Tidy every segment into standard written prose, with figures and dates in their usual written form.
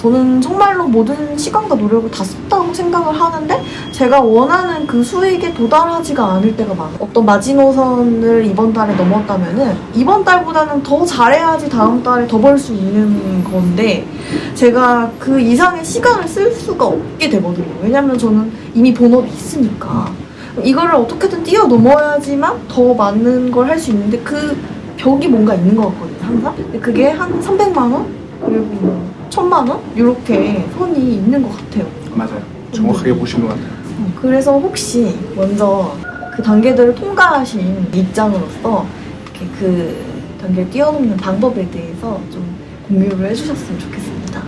저는 정말로 모든 시간과 노력을 다 썼다고 생각을 하는데 제가 원하는 그 수익에 도달하지가 않을 때가 많아요. 어떤 마지노선을 이번 달에 넘었다면은 이번 달보다는 더 잘해야지 다음 달에 더 벌 수 있는 건데 제가 그 이상의 시간을 쓸 수가 없게 되거든요. 왜냐면 저는 이미 본업이 있으니까 이거를 어떻게든 뛰어넘어야지만 더 많은 걸 할 수 있는데 그 벽이 뭔가 있는 것 같거든요, 항상. 근데 그게 한 300만 원? 그리고 뭐 1000만 원? 이렇게 선이 있는 것 같아요. 맞아요. 정확하게 보신 것 같아요. 그래서 혹시 먼저 그 단계들을 통과하신 입장으로서 이렇게 그 단계를 뛰어넘는 방법에 대해서 좀 공유를 해주셨으면 좋겠습니다.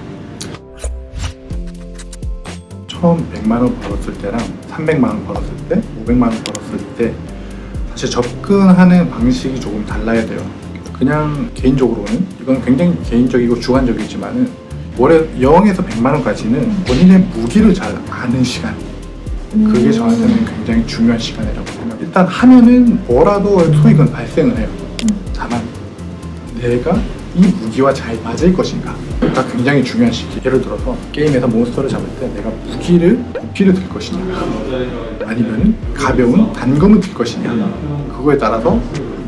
처음 100만 원 벌었을 때랑 300만 원 벌었을 때, 500만 원 벌었을 때 사실 접근하는 방식이 조금 달라야 돼요. 그냥 개인적으로는 이건 굉장히 개인적이고 주관적이지만은 월에 0에서 100만 원까지는 본인의 무기를 잘 아는 시간, 그게 저한테는 굉장히 중요한 시간이라고 생각해요. 일단 하면은 뭐라도 수익은 발생을 해요. 다만 내가 이 무기와 잘 맞을 것인가가 굉장히 중요한 시기. 예를 들어서 게임에서 몬스터를 잡을 때 내가 도끼를 들 것이냐, 아니면은 가벼운 단검을 들 것이냐, 그거에 따라서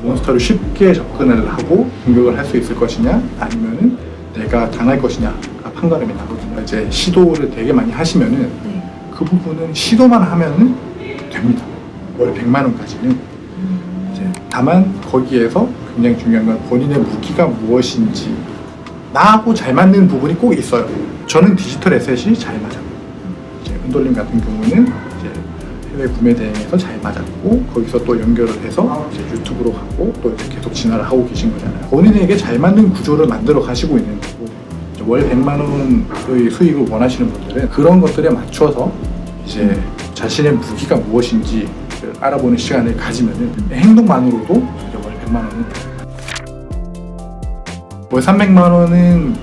몬스터를 쉽게 접근을 하고 공격을 할 수 있을 것이냐, 아니면은 내가 당할 것이냐가 판가름이 나거든요. 이제 시도를 되게 많이 하시면은 그 부분은 시도만 하면은 됩니다. 월 100만 원까지는. 이제 다만 거기에서 굉장히 중요한 건 본인의 무기가 무엇인지, 나하고 잘 맞는 부분이 꼭 있어요. 저는 디지털 에셋이 잘 맞아요. 이제 은돌림 같은 경우는 이제 해외 구매 대행에서 잘 맞았고, 거기서 또 연결을 해서 이제 유튜브로 가고 또 이제 계속 진화를 하고 계신 거잖아요. 본인에게 잘 맞는 구조를 만들어 가시고 있는 거고, 월 100만 원의 수익을 원하시는 분들은 그런 것들에 맞춰서 이제 자신의 무기가 무엇인지 알아보는 시간을 가지면은 행동만으로도 이제 월 100만 원은, 월 300만 원은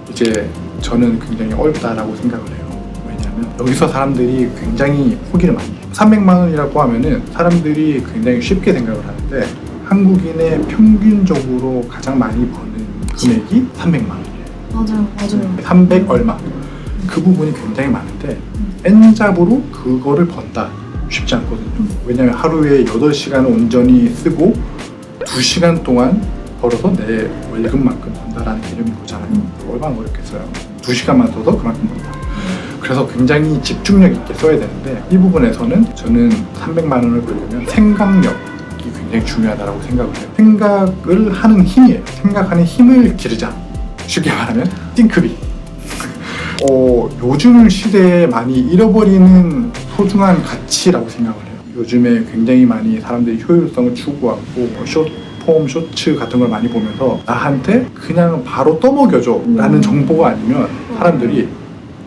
이제 저는 굉장히 어렵다라고 생각을 해요. 왜냐하면 여기서 사람들이 굉장히 포기를 많이 해요. 300만 원이라고 하면은 사람들이 굉장히 쉽게 생각을 하는데 한국인의 평균적으로 가장 많이 버는 금액이 300만 원이에요. 맞아요. 300 얼마. 그 부분이 굉장히 많은데 N잡으로 그거를 번다 쉽지 않거든요. 왜냐하면 하루에 8시간을 온전히 쓰고 2시간 동안 벌어서 내 월급만큼 번다라는 개념이 거잖아요. 얼마나 어렵겠어요. 2시간만 써도 그만큼 번다. 그래서 굉장히 집중력 있게 써야 되는데 이 부분에서는 저는 300만 원을 벌려면 생각력이 굉장히 중요하다고 생각을 해요. 생각을 하는 힘이에요. 생각하는 힘을 기르자. 쉽게 말하면 띵크비. 요즘 시대에 많이 잃어버리는 소중한 가치라고 생각을 해요. 요즘에 굉장히 많이 사람들이 효율성을 추구하고 숏폼, 쇼츠 같은 걸 많이 보면서 나한테 그냥 바로 떠먹여줘 라는 정보가 아니면 사람들이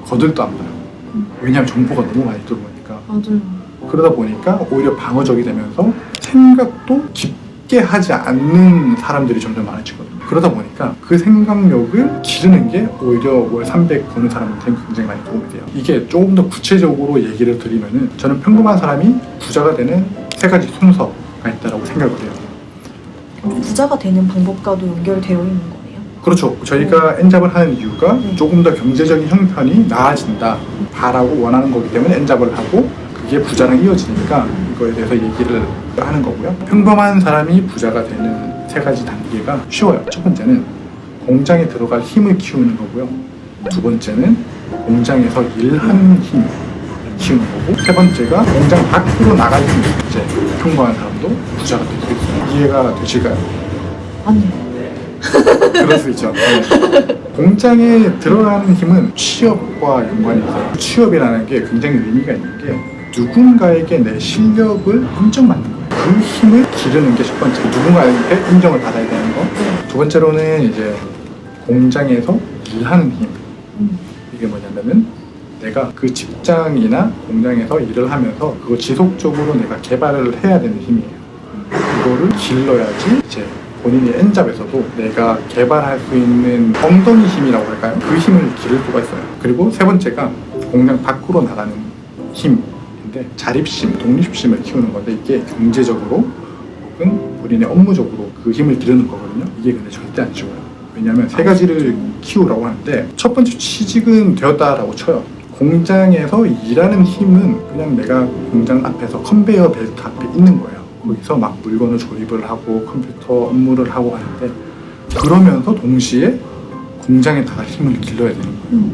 거들떠 안 봐요. 왜냐하면 정보가 너무 많이 들어오니까. 맞아요. 그러다 보니까 오히려 방어적이 되면서 생각도 깊게 하지 않는 사람들이 점점 많아지거든요. 그러다 보니까 그 생각력을 기르는 게 오히려 월 300 버는 사람한테는 굉장히 많이 도움이 돼요. 이게 조금 더 구체적으로 얘기를 드리면은 저는 평범한 사람이 부자가 되는 3가지 순서가 있다고 생각을 해요. 부자가 되는 방법과도 연결되어 있는 거네요. 그렇죠. 저희가 N잡을 하는 이유가 조금 더 경제적인 형편이 나아진다 바라고 원하는 거기 때문에 N잡을 하고 그게 부자랑 이어지니까 이거에 대해서 얘기를 하는 거고요. 평범한 사람이 부자가 되는 3가지 단계가 쉬워요. 첫 번째는 공장에 들어갈 힘을 키우는 거고요. 두 번째는 공장에서 일하는 힘을 키우는 거고, 세 번째가 공장 밖으로 나갈 힘. 이제 평범한 사람도 부자가 될 수 있어요. 이해가 되실까요? 아니요. 그럴 수 있죠. 네. 공장에 들어가는 힘은 취업과 연관이 있어요. 취업이라는 게 굉장히 의미가 있는 게 누군가에게 내 실력을 인정받는 거예요. 그 힘을 기르는 게 첫 번째. 누군가한테 인정을 받아야 되는 거. 두 번째로는 이제 공장에서 일하는 힘. 이게 뭐냐면은 내가 그 직장이나 공장에서 일을 하면서 그거 지속적으로 내가 개발을 해야 되는 힘이에요. 그거를 길러야지 이제 본인이 N잡에서도 내가 개발할 수 있는 엉덩이 힘이라고 할까요? 그 힘을 기를 수가 있어요. 그리고 세 번째가 공장 밖으로 나가는 힘인데 자립심, 독립심을 키우는 건데 이게 경제적으로 혹은 본인의 업무적으로 그 힘을 기르는 거거든요. 이게 근데 절대 안 쉬워요. 왜냐하면 세 가지를 키우라고 하는데 첫 번째 취직은 되었다라고 쳐요. 공장에서 일하는 힘은 그냥 내가 공장 앞에서 컨베이어 벨트 앞에 있는 거예요. 거기서 막 물건을 조립을 하고 컴퓨터 업무를 하고 하는데 그러면서 동시에 공장에다가 힘을 길러야 되는 거예요.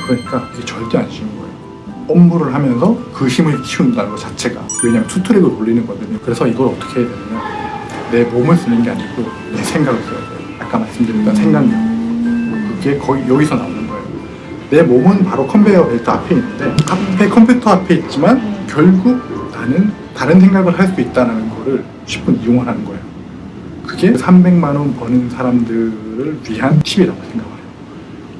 그러니까 이게 절대 안 쉬운 거예요. 업무를 하면서 그 힘을 키운다는 것 자체가. 왜냐면 투트랙을 돌리는 거거든요. 그래서 이걸 어떻게 해야 되냐면 내 몸을 쓰는 게 아니고 내 생각을 써야 돼요. 아까 말씀드렸던 생각력. 그게 거의 여기서 나오는 거예요. 내 몸은 바로 컨베이어 벨트 앞에 있는데 앞에 컴퓨터 앞에 있지만 결국 나는 다른 생각을 할 수 있다는 거를 10분 이용하는 거예요. 그게 300만 원 버는 사람들을 위한 팁이라고 생각을 해요.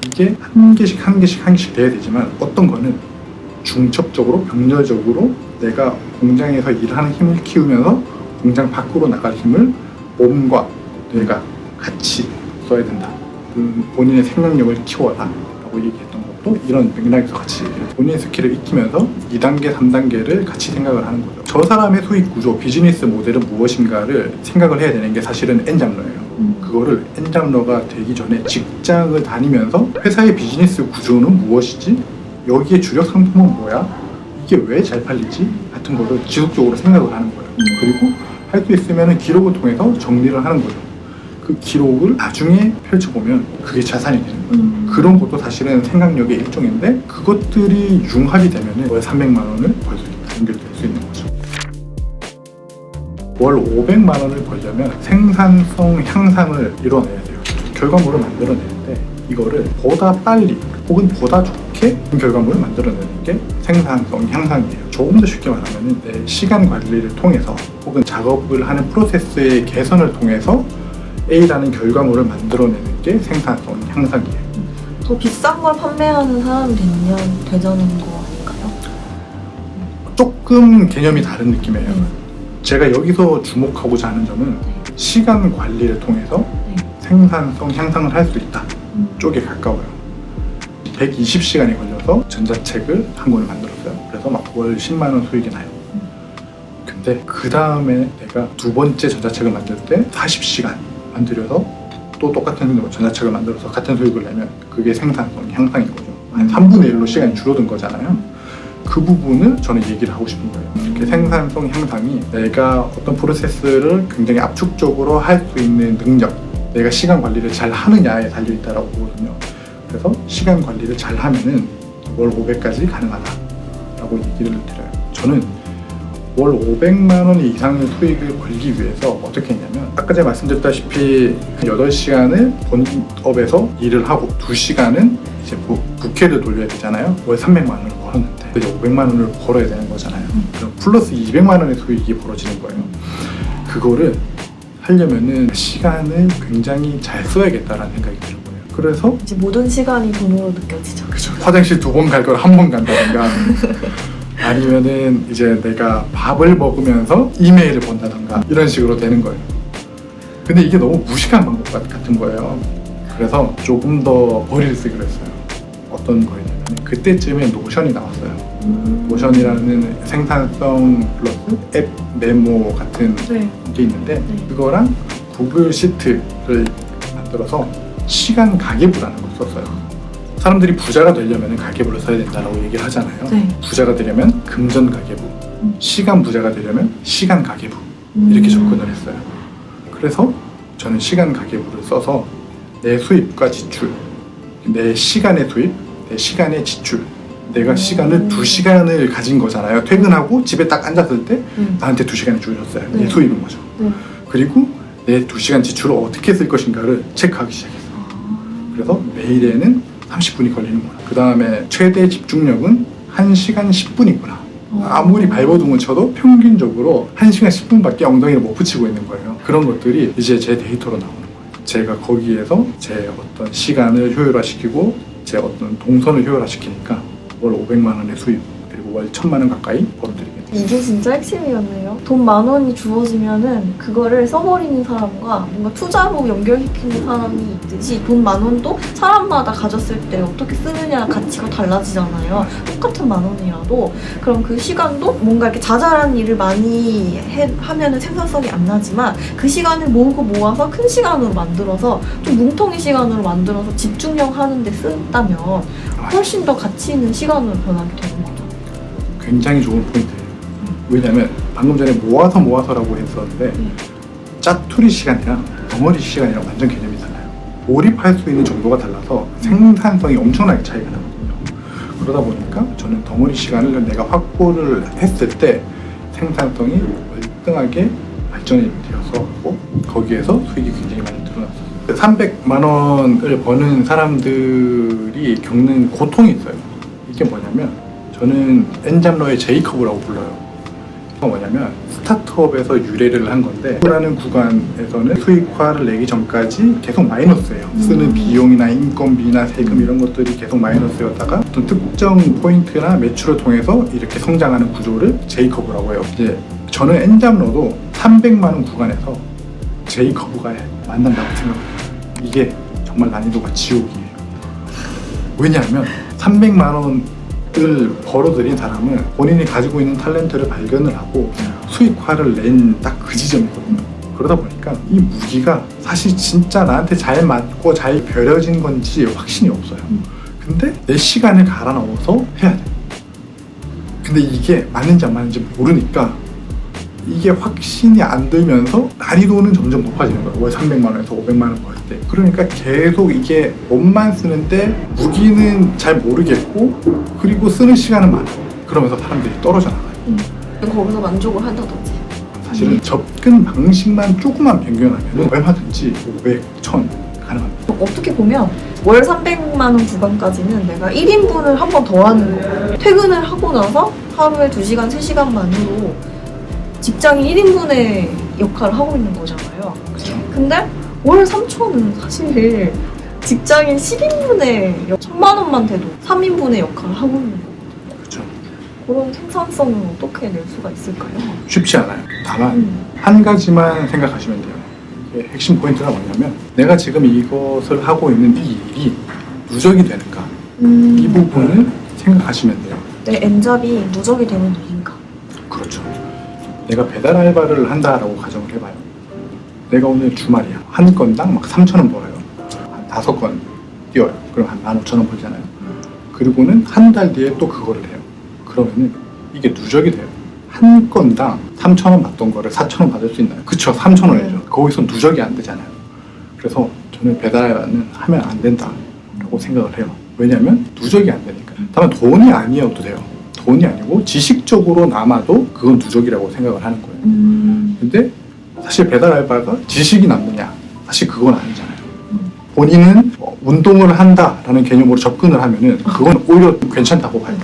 이게 한 개씩 돼야 되지만 어떤 거는 중첩적으로 병렬적으로 내가 공장에서 일하는 힘을 키우면서 공장 밖으로 나갈 힘을 몸과 뇌가 같이 써야 된다. 본인의 생명력을 키워라 라고 얘기했던 것도 이런 맥락에서 같이 얘기해요. 본인의 스킬을 익히면서 2단계, 3단계를 같이 생각을 하는 거죠. 저 사람의 수익 구조, 비즈니스 모델은 무엇인가를 생각을 해야 되는 게 사실은 N잡러예요. 그거를 N잡러가 되기 전에 직장을 다니면서 회사의 비즈니스 구조는 무엇이지? 여기에 주력 상품은 뭐야? 이게 왜 잘 팔리지? 같은 거를 지속적으로 생각을 하는 거예요. 그리고 할 수 있으면 기록을 통해서 정리를 하는 거죠. 그 기록을 나중에 펼쳐보면 그게 자산이 되는 거예요. 그런 것도 사실은 생각력의 일종인데 그것들이 융합이 되면 월 300만 원을 벌 수 있다. 연결될 수 있는 거죠. 월 500만 원을 벌려면 생산성 향상을 이뤄내야 돼요. 결과물을 만들어내는데 이거를 보다 빨리 혹은 보다 좋게 결과물을 만들어내는 게 생산성 향상이에요. 조금 더 쉽게 말하면 내 시간 관리를 통해서 혹은 작업을 하는 프로세스의 개선을 통해서 A라는 결과물을 만들어내는 게 생산성 향상이에요. 더 비싼 걸 판매하는 사람이 되자는 거 아닌가요? 조금 개념이 다른 느낌이에요. 제가 여기서 주목하고자 하는 점은 시간 관리를 통해서 생산성 향상을 할 수 있다 쪽에 가까워요. 120시간이 걸려서 전자책을 한 권을 만들었어요. 그래서 막 월 10만 원 수익이 나요. 근데 그 다음에 내가 두 번째 전자책을 만들 때 40시간 만들어서 또 똑같은 전자책을 만들어서 같은 수익을 내면 그게 생산성 향상인 거죠. 한 3분의 1로 시간이 줄어든 거잖아요. 그 부분을 저는 얘기를 하고 싶은 거예요. 이렇게 생산성 향상이 내가 어떤 프로세스를 굉장히 압축적으로 할 수 있는 능력, 내가 시간 관리를 잘 하느냐에 달려있다라고 보거든요. 그래서 시간 관리를 잘 하면은 월 500까지 가능하다라고 얘기를 드려요. 저는 월 500만 원 이상의 수익을 벌기 위해서 어떻게 했냐면 아까 제가 말씀드렸다시피 8시간을 본업에서 일을 하고 2시간은 이제 부캐를 돌려야 되잖아요. 월 300만 원을 벌었는데 이제 500만 원을 벌어야 되는 거잖아요. 그럼 플러스 200만 원의 수익이 벌어지는 거예요. 그거를 하려면은 시간을 굉장히 잘 써야겠다라는 생각이 드는 거예요. 그래서 이제 모든 시간이 돈으로 느껴지죠. 그죠. 화장실 2번 갈 걸 1번 간다든가 아니면은 이제 내가 밥을 먹으면서 이메일을 본다던가 이런 식으로 되는 거예요. 근데 이게 너무 무식한 방법 같은 거예요. 그래서 조금 더 머리를 쓰기로 했어요. 어떤 거였냐면 그때쯤에 노션이 나왔어요. 노션이라는 생산성 플러스 앱 메모 같은 게 있는데 그거랑 구글 시트를 만들어서 시간 가계부라는 걸 썼어요. 사람들이 부자가 되려면 가계부를 써야 된다라고 얘기를 하잖아요. 부자가 되려면 금전 가계부, 시간 부자가 되려면 시간 가계부 이렇게 접근을 했어요. 그래서 저는 시간 가계부를 써서 내 수입과 지출, 내 시간의 수입, 내 시간의 지출, 내가 시간을 2시간을 가진 거잖아요. 퇴근하고 집에 딱 앉았을 때 나한테 2시간이 주어졌어요. 내 수입인 거죠. 그리고 내 2시간 지출을 어떻게 쓸 것인가를 체크하기 시작했어요. 그래서 매일에는 30분이 걸리는구나. 그 다음에 최대 집중력은 1시간 10분이구나. 아무리 발버둥을 쳐도 평균적으로 1시간 10분밖에 엉덩이를 못 붙이고 있는 거예요. 그런 것들이 이제 제 데이터로 나오는 거예요. 제가 거기에서 제 어떤 시간을 효율화시키고 제 어떤 동선을 효율화시키니까 월 500만 원의 수입 그리고 월 1000만 원 가까이 벌어들이게 돼요. 이게 진짜 핵심이었네요. 돈 10,000원이 주어지면은 그거를 써버리는 사람과 뭔가 투자로 연결시키는 사람이 있듯이 돈 10,000원도 사람마다 가졌을 때 어떻게 쓰느냐 가치가 달라지잖아요. 똑같은 10,000원이라도. 그럼 그 시간도 뭔가 이렇게 자잘한 일을 많이 하면은 생산성이 안 나지만 그 시간을 모으고 모아서 큰 시간으로 만들어서 좀 뭉텅이 시간으로 만들어서 집중력 하는 데 쓴다면 훨씬 더 가치 있는 시간으로 변하게 되는 거죠. 굉장히 좋은 포인트예요. 왜냐면 방금 전에 모아서라고 했었는데 짜투리 시간이랑 덩어리 시간이랑 완전 개념이 달라요. 몰입할 수 있는 정도가 달라서 생산성이 엄청나게 차이가 나거든요. 그러다 보니까 저는 덩어리 시간을 내가 확보를 했을 때 생산성이 월등하게 발전이 되어서 거기에서 수익이 굉장히 많이 늘어났어요. 300만 원을 버는 사람들이 겪는 고통이 있어요. 이게 뭐냐면 저는 엔잡러의 제이커브라고 불러요. 이거 뭐냐면 스타트업에서 유래를 한 건데 라는 구간에서는 수익화를 내기 전까지 계속 마이너스예요. 쓰는 비용이나 인건비나 세금 이런 것들이 계속 마이너스였다가 어떤 특정 포인트나 매출을 통해서 이렇게 성장하는 구조를 제이커브라고 해요. 이제 저는 엔잡러도 300만 원 구간에서 제이커브가 만난다고 생각해요. 이게 정말 난이도가 지옥이에요. 왜냐하면 300만 원을 벌어들인 사람은 본인이 가지고 있는 탤런트를 발견을 하고 수익화를 낸 딱 그 지점이거든요. 그러다 보니까 이 무기가 사실 진짜 나한테 잘 맞고 잘 벼려진 건지 확신이 없어요. 근데 내 시간을 갈아 넣어서 해야 돼. 근데 이게 맞는지 안 맞는지 모르니까 이게 확신이 안 들면서 난이도는 점점 높아지는 거예요. 월 300만 원에서 500만 원 벌 때. 그러니까 계속 이게 몸만 쓰는데 무기는 잘 모르겠고 그리고 쓰는 시간은 많아. 그러면서 사람들이 떨어져 나가요. 거기서 만족을 한다든지. 사실은 접근 방식만 조금만 변경하면 얼마든지 500, 1000 가능합니다. 어떻게 보면 월 300만 원 구간까지는 내가 1인분을 한 번 더 하는 거예요. 퇴근을 하고 나서 하루에 2시간, 3시간만으로 직장인 1인분의 역할을 하고 있는 거잖아요. 그렇죠. 근데 월 3,000은 사실 직장인 10인분의 1,000만 원만 돼도 3인분의 역할을 하고 있는 거예요. 그렇죠. 그런 생산성을 어떻게 낼 수가 있을까요? 쉽지 않아요. 다만 한 가지만 생각하시면 돼요. 이게 핵심 포인트가 뭐냐면 내가 지금 이것을 하고 있는 이 일이 누적이 되는가 이 부분을 생각하시면 돼요. 내 엔잡이 누적이 되는 일인가? 그렇죠. 내가 배달 알바를 한다라고 가정을 해봐요. 내가 오늘 주말이야. 한 건당 막 3,000원 벌어요. 한 5건 뛰어요. 그럼 한 15,000원 벌잖아요. 그리고는 한 달 뒤에 또 그거를 해요. 그러면은 이게 누적이 돼요. 한 건당 3,000원 받던 거를 4,000원 받을 수 있나요? 그쵸. 3,000원이죠. 거기서 누적이 안 되잖아요. 그래서 저는 배달 알바는 하면 안 된다라고 생각을 해요. 왜냐면 누적이 안 되니까. 다만 돈이 아니어도 돼요. 돈이 아니고 지식적으로 남아도 그건 누적이라고 생각을 하는 거예요. 근데 사실 배달 알바가 지식이 남느냐? 사실 그건 아니잖아요. 본인은 운동을 한다라는 개념으로 접근을 하면은 그건 오히려 괜찮다고 봐요.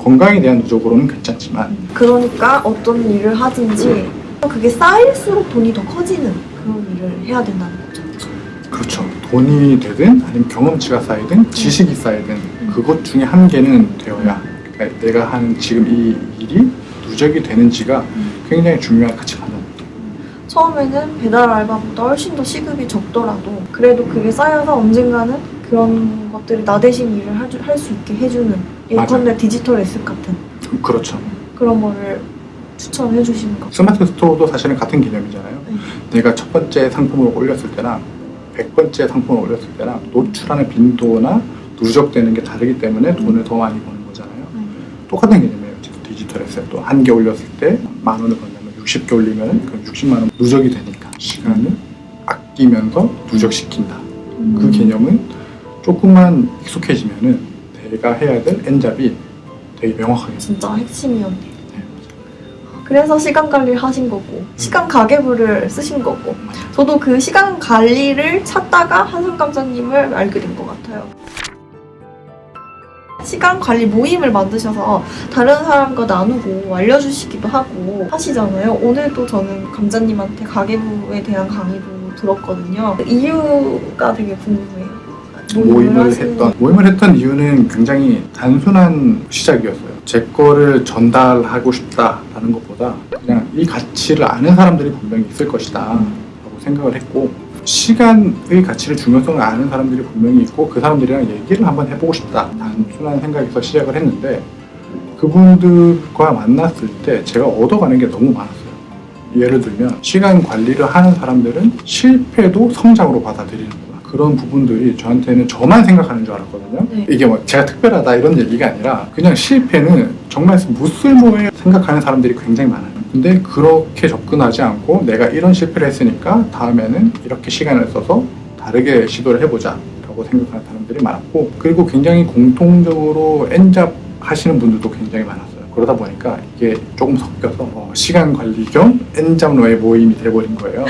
건강에 대한 누적으로는 괜찮지만 그러니까 어떤 일을 하든지 그게 쌓일수록 돈이 더 커지는 그런 일을 해야 된다는 거죠. 그렇죠. 돈이 되든 아니면 경험치가 쌓이든 지식이 쌓이든 그것 중에 한 개는 되어야 그러니까 내가 하는 지금 이 일이 누적이 되는지가 굉장히 중요한 가치 판단입니다. 처음에는 배달 알바보다 훨씬 더 시급이 적더라도 그래도 그게 쌓여서 언젠가는 그런 것들이 나 대신 일을 할 수 있게 해주는 예컨대 디지털 에셋 같은 그렇죠. 그런 거를 추천해 주시는 거. 스마트 스토어도 사실은 같은 개념이잖아요. 내가 첫 번째 상품을 올렸을 때랑 100번째 상품을 올렸을 때랑 노출하는 빈도나 누적되는 게 다르기 때문에 돈을 더 많이 버는 거잖아요. 똑같은 개념이에요. 디지털 에셋도 한 개 올렸을 때 10,000원을 번다면 60개 올리면 그 60만 원 누적이 되니까 시간을 아끼면서 누적시킨다. 그 개념은 조금만 익숙해지면은 내가 해야 될 엔잡이 되게 명확하게 진짜 핵심이었네요. 그래서 시간 관리를 하신 거고 시간 가계부를 쓰신 거고 저도 그 시간 관리를 찾다가 한솔 강사님을 알게 된 것 같아요. 시간 관리 모임을 만드셔서 다른 사람과 나누고 알려주시기도 하고 하시잖아요. 오늘도 저는 강자님한테 가계부에 대한 강의도 들었거든요. 그 이유가 되게 궁금해요. 모임을 했던 이유는 굉장히 단순한 시작이었어요. 제 거를 전달하고 싶다 다는 것보다 그냥 이 가치를 아는 사람들이 분명히 있을 것이다 라고 생각을 했고, 시간의 가치를 중요성을 아는 사람들이 분명히 있고 그 사람들이랑 얘기를 한번 해보고 싶다, 단순한 생각에서 시작을 했는데, 그분들과 만났을 때 제가 얻어가는 게 너무 많았어요. 예를 들면 시간 관리를 하는 사람들은 실패도 성장으로 받아들이는구나, 그런 부분들이 저한테는 저만 생각하는 줄 알았거든요. 네. 이게 뭐 제가 특별하다 이런 얘기가 아니라 그냥 실패는 정말 무쓸모에 생각하는 사람들이 굉장히 많아요. 근데 그렇게 접근하지 않고 내가 이런 실패를 했으니까 다음에는 이렇게 시간을 써서 다르게 시도를 해보자 라고 생각하는 사람들이 많았고, 그리고 굉장히 공통적으로 엔잡 하시는 분들도 굉장히 많았어요. 그러다 보니까 이게 조금 섞여서 시간 관리 겸 엔잡러의 모임이 돼버린 거예요.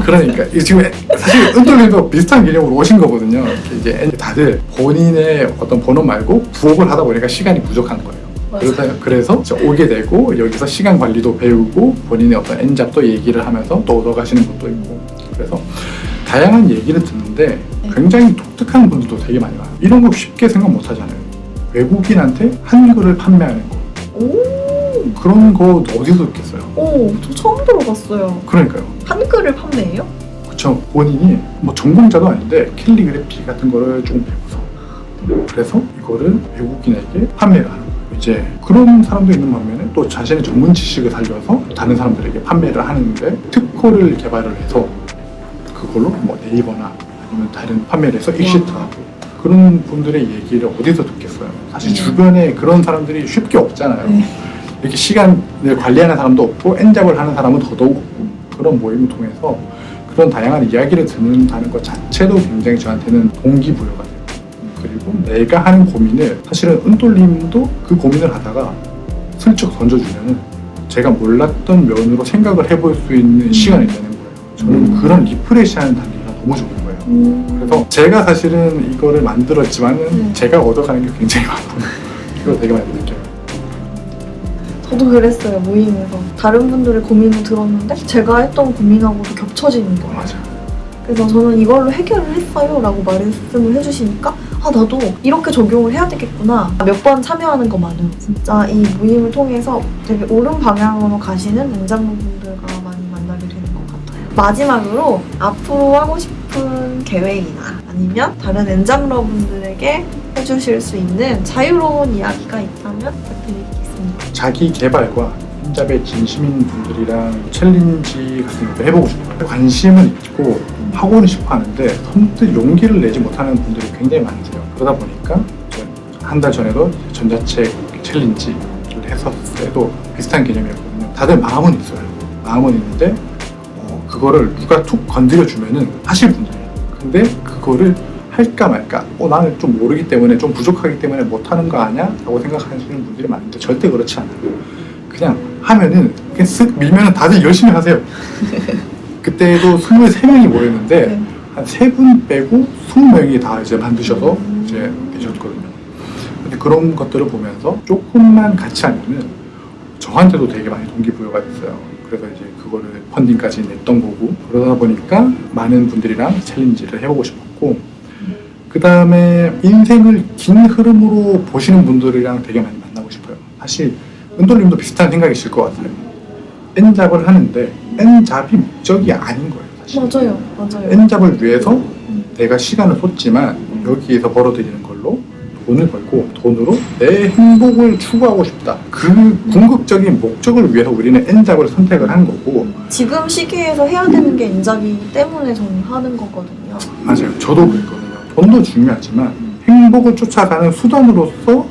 그러니까 지금 사실 은돌님도 비슷한 개념으로 오신 거거든요. 이제 다들 본인의 어떤 본업 말고 부업을 하다 보니까 시간이 부족한 거예요. 그래서 오게 되고 여기서 시간 관리도 배우고 본인의 어떤 엔잡도 얘기를 하면서 또 얻어가시는 분도 있고, 그래서 다양한 얘기를 듣는데 굉장히 독특한 분들도 되게 많이 와요. 이런 거 쉽게 생각 못 하잖아요. 외국인한테 한글을 판매하는 거. 오, 그런 거 어디서 듣겠어요? 오, 저 처음 들어봤어요. 그러니까요. 한글을 판매해요? 그쵸. 본인이 뭐 전공자도 아닌데 캘리그래피 같은 거를 조금 배워서 그래서 이거를 외국인에게 판매를 하는 거예요. 이제 그런 사람도 있는 반면에 또 자신의 전문 지식을 살려서 다른 사람들에게 판매를 하는데 특허를 개발을 해서 그걸로 뭐 네이버나 아니면 다른 판매를 해서 익시트하고, 그런 분들의 얘기를 어디서 듣겠어요? 사실 주변에 그런 사람들이 쉽게 없잖아요. 네. 이렇게 시간을 관리하는 사람도 없고 엔잡을 하는 사람은 더더욱 없고, 그런 모임을 통해서 그런 다양한 이야기를 듣는다는 것 자체도 굉장히 저한테는 동기부여가 돼요. 그리고 내가 하는 고민을 사실은 은돌님도 그 고민을 하다가 슬쩍 던져주면은 제가 몰랐던 면으로 생각을 해볼 수 있는 시간이 되는 거예요. 저는 그런 리프레시하는 단계가 너무 좋은 거예요. 그래서 제가 사실은 이거를 만들었지만은 제가 얻어가는 게 굉장히 많고 이걸 되게 많이 느껴요. 저도 그랬어요. 모임에서 다른 분들의 고민을 들었는데 제가 했던 고민하고도 겹쳐지는 거예요. 맞아요. 그래서 저는 이걸로 해결을 했어요 라고 말씀을 해주시니까 나도 이렇게 적용을 해야 되겠구나. 몇 번 참여하는 것만으로 진짜 이 모임을 통해서 되게 옳은 방향으로 가시는 엔잡러분들과 많이 만나게 되는 것 같아요. 마지막으로 앞으로 하고 싶은 계획이나 아니면 다른 엔잡러분들에게 해주실 수 있는 자유로운 이야기가 있다면 부탁드리겠습니다. 자기 개발과 엔잡에 진심인 분들이랑 챌린지 같은 것도 해보고 싶어요. 관심은 있고 하고는 싶어 하는데 선뜻 용기를 내지 못하는 분들이 굉장히 많으세요. 그러다 보니까 한 달 전에도 전자책 챌린지를 했었을 때도 비슷한 개념이었거든요. 다들 마음은 있어요. 마음은 있는데 그거를 누가 툭 건드려주면은 하실 분들이에요. 근데 그거를 할까 말까, 나는 좀 모르기 때문에 좀 부족하기 때문에 못하는 거 아니야? 라고 생각하시는 분들이 많은데 절대 그렇지 않아요. 그냥 하면은 그냥 쓱 밀면은 다들 열심히 하세요. 그때도 23명이 모였는데 한 3분 빼고 20명이 다 이제 만드셔서 이제 되셨거든요. 근데 그런 것들을 보면서 조금만 같이 하면은 저한테도 되게 많이 동기부여가 됐어요. 그래서 이제 그거를 펀딩까지 냈던 거고, 그러다 보니까 많은 분들이랑 챌린지를 해보고 싶었고, 그 다음에 인생을 긴 흐름으로 보시는 분들이랑 되게 많이 만나고 싶어요. 사실 은돌님도 비슷한 생각이실 것 같아요. 엔잡을 하는데 엔잡이 목적이 아닌 거예요. 사실. 맞아요. 엔잡을 위해서 내가 시간을 쏟지만 여기에서 벌어들이는 걸로 돈을 벌고 돈으로 내 행복을 추구하고 싶다. 그 궁극적인 목적을 위해서 우리는 엔잡을 선택을 한 거고, 지금 시기에서 해야 되는 게 엔잡이기 때문에 저는 하는 거거든요. 맞아요. 저도 그랬거든요. 돈도 중요하지만 행복을 쫓아가는 수단으로서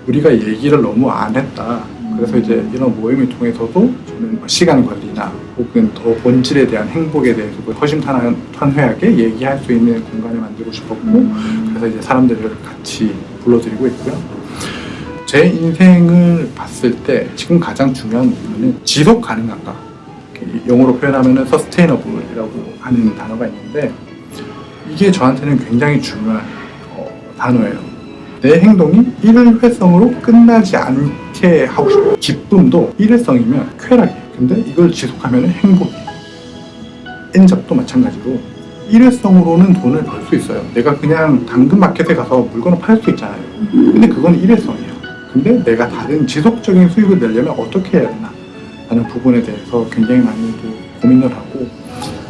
우리가 얘기를 너무 안 했다. 그래서 이제 이런 모임을 통해서도 저는 시간 관리나 혹은 더 본질에 대한 행복에 대해서 허심탄회하게 얘기할 수 있는 공간을 만들고 싶었고, 그래서 이제 사람들을 같이 불러드리고 있고요. 제 인생을 봤을 때 지금 가장 중요한 부분은 지속 가능한가. 영어로 표현하면 서스테이너블이라고 하는 단어가 있는데, 이게 저한테는 굉장히 중요한 단어예요. 내 행동이 일회성으로 끝나지 않게 하고 싶어요. 기쁨도 일회성이면 쾌락이에요. 근데 이걸 지속하면 행복이에요. 엔잡도 마찬가지로 일회성으로는 돈을 벌 수 있어요. 내가 그냥 당근마켓에 가서 물건을 팔 수 있잖아요. 근데 그건 일회성이에요. 근데 내가 다른 지속적인 수익을 내려면 어떻게 해야 되나? 하는 부분에 대해서 굉장히 많이 또 고민을 하고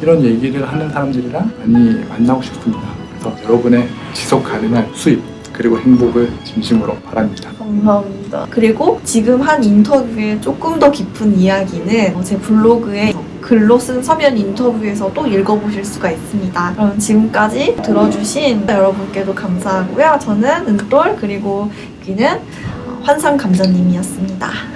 이런 얘기를 하는 사람들이랑 많이 만나고 싶습니다. 그래서 여러분의 지속 가능한 수입 그리고 행복을 진심으로 바랍니다. 감사합니다. 그리고 지금 한 인터뷰의 조금 더 깊은 이야기는 제 블로그에 글로 쓴 서면 인터뷰에서 또 읽어보실 수가 있습니다. 그럼 지금까지 들어주신 여러분께도 감사하고요. 저는 은돌 그리고 여기는 환상 감자님이었습니다.